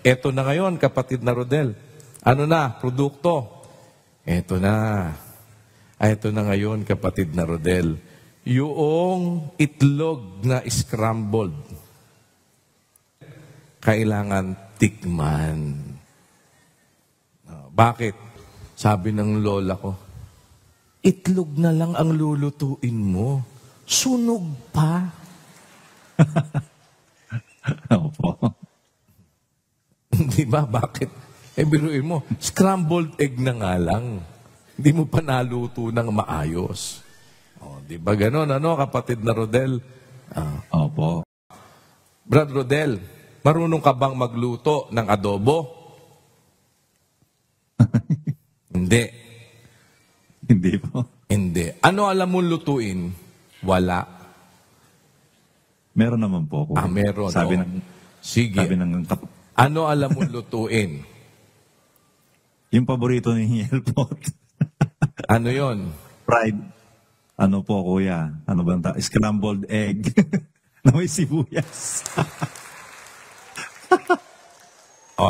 Eto na ngayon, kapatid na Rodel. Ano na, produkto? Eto na. Eto na ngayon, kapatid na Rodel. Yung itlog na scrambled. Kailangan tikman. Bakit? Sabi ng lola ko, itlog na lang ang lulutuin mo. Sunog pa. Opo. Di ba? Bakit? Biruin mo, scrambled egg na nga lang. Hindi mo pa naluto ng maayos. Di ba ganon, kapatid na Rodel? Opo. Brad Rodel, marunong ka bang magluto ng adobo? Hindi. Hindi po. Hindi. Ano alam mo lutuin? Wala. Meron naman po ako. Meron. Sige. Sabi ng ano alam mo lutuin? Yung paborito ni Helpot. Ano yon? Fried. Ano po, kuya? Ano ba? Scrambled egg. Na may sibuyas.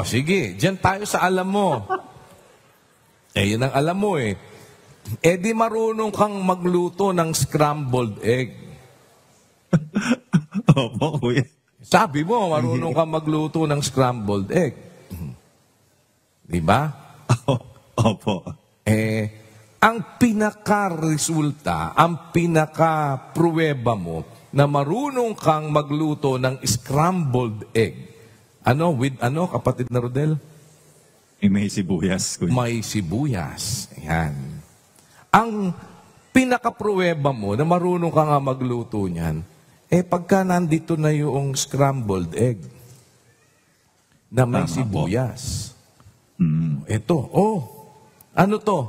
Sige. Diyan tayo sa alam mo. Yun ang alam mo eh. Di marunong kang magluto ng scrambled egg. Opo, kuya. Sabi mo, marunong kang magluto ng scrambled egg. Di ba? Opo. Ang pinaka-resulta, ang pinaka-pruweba mo na marunong kang magluto ng scrambled egg. With kapatid na Rodel? May sibuyas, kuya. May sibuyas. Ayan. Ang pinaka-pruweba mo na marunong ka nga magluto niyan, pagka nandito na yung scrambled egg na may sibuyas. Ito, ano to?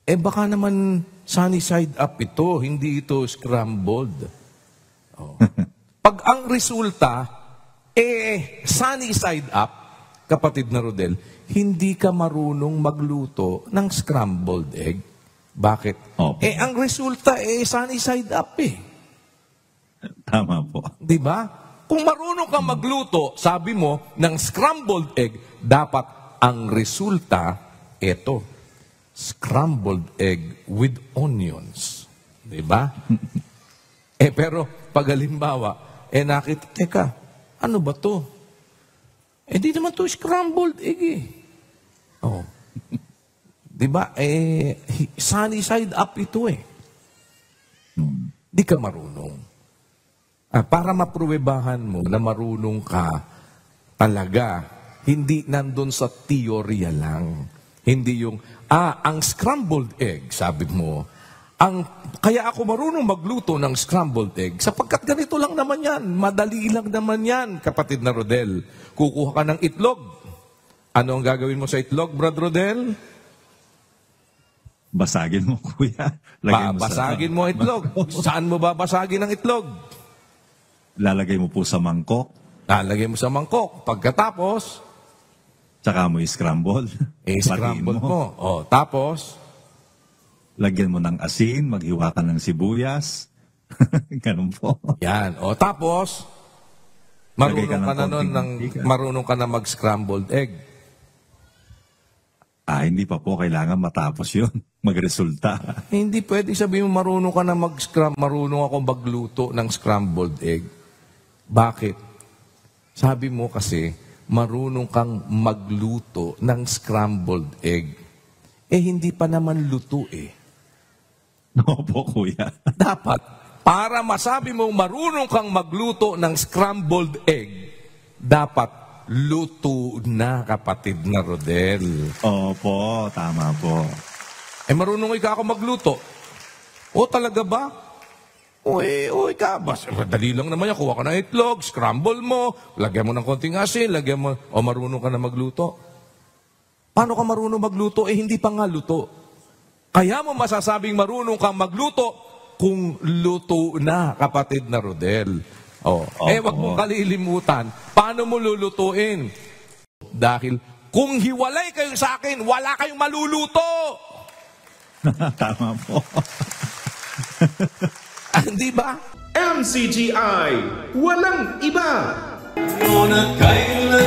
Baka naman sunny side up ito, hindi ito scrambled. Pag ang resulta, sunny side up, kapatid na Rodel, hindi ka marunong magluto ng scrambled egg. Bakit? Ang resulta, sunny side up Tama po. Di ba? Kung marunong ka magluto, sabi mo, ng scrambled egg, dapat ang resulta, scrambled egg with onions. Di ba? Pero, pag halimbawa, nakita, teka, ano ba to? Di naman to scrambled egg Di ba? Sunny side up ito Di ka marunong. Para mapruwebahan mo na marunong ka talaga, hindi nandun sa teorya lang. Hindi yung, ang scrambled egg, sabi mo, kaya ako marunong magluto ng scrambled egg, sapagkat ganito lang naman yan, madali lang naman yan, kapatid na Rodel. Kukuha ka ng itlog. Ano ang gagawin mo sa itlog, Brad Rodel? Basagin mo, kuya. Basagin mo itlog. Saan mo babasagin ang itlog? Lalagay mo po sa mangkok. Lalagay mo sa mangkok. Pagkatapos, tsaka mo i-scramble. I-scramble mo. Tapos, lagyan mo ng asin, maghiwa ka ng sibuyas. Ganun po. Yan. Tapos, marunong ka na mag-scrambled egg. Hindi pa po. Kailangan matapos yun. Magresulta. Hindi pwede sabihin mo marunong ka na marunong ako magluto ng scrambled egg. Bakit? Sabi mo kasi, marunong kang magluto ng scrambled egg. Hindi pa naman luto Opo, kuya. Dapat, para masabi mong marunong kang magluto ng scrambled egg, dapat luto na, kapatid na Rodel. Opo, tama po. Marunong ikaw ako magluto. Talaga ba? Ikaw. Dali lang naman yan. Kuha ka ng itlog, scramble mo, lagyan mo ng konting asin, lagyan mo, marunong ka na magluto. Paano ka marunong magluto? Hindi pa nga luto. Kaya mo masasabing marunong kang magluto kung luto na, kapatid na Rodel. Wag mong kalilimutan. Paano mo lulutuin? Dahil kung hiwalay kayo sa akin, wala kayong maluluto. Tama po. Di ba? MCGI, walang iba. Ngunit kailan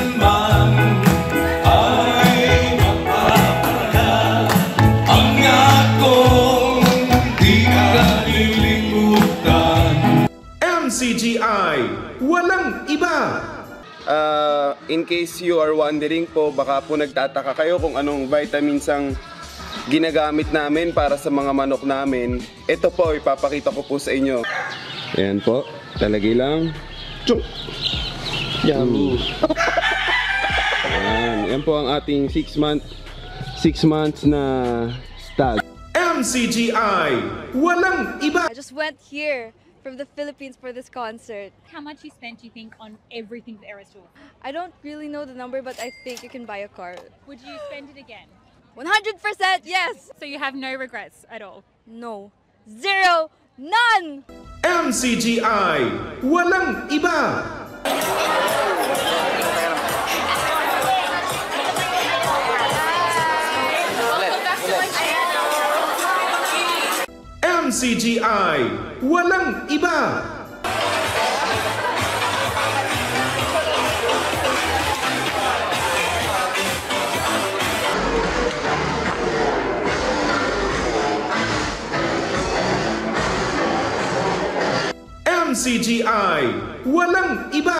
In case you are wondering po, baka po nagtataka kayo kung anong vitamins ang ginagamit namin para sa mga manok namin. Ito po, ipapakita ko po sa inyo. Ayan po, talagay lang. Tsuk! Yummy! Ayan po ang ating 6 months na stag. MCGI, walang iba. I just went here from the Philippines for this concert. How much you spent, you think, on everything the Eras Tour? I don't really know the number, but I think you can buy a car. Would you spend it again? 100% yes! So you have no regrets at all? No. Zero. None! MCGI, walang iba. MCGI, walang iba. MCGI, walang iba.